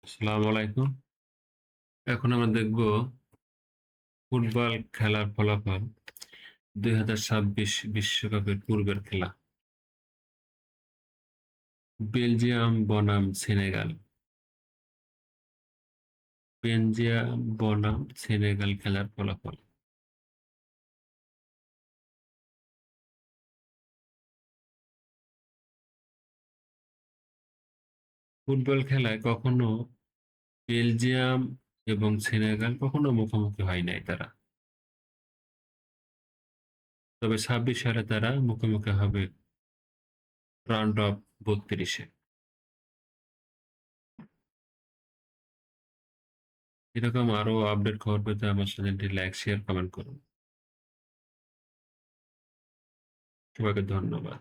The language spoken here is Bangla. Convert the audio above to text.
আসসালামু আলাইকুম। এখন আমরা দেখব ফুটবল খেলার ফলাফল ২০২৬ বিশ্বকাপের পূর্বের খেলা। বেলজিয়াম বনাম সেনেগাল। বেলজিয়াম বনাম সেনেগাল খেলার ফলাফল। ফুটবল খেলায় কখনো বেলজিয়াম এবং সেনেগাল কখনো মুখোমুখি হয় নাই তারা। তবে ২৬ সালে তারা মুখোমুখি হবে রাউন্ড অফ ৩২-এ। এরকম আরো আপডেট খবর পেতে আমার চ্যানেলটি লাইক, শেয়ার, কমেন্ট করুন। সবাইকে ধন্যবাদ।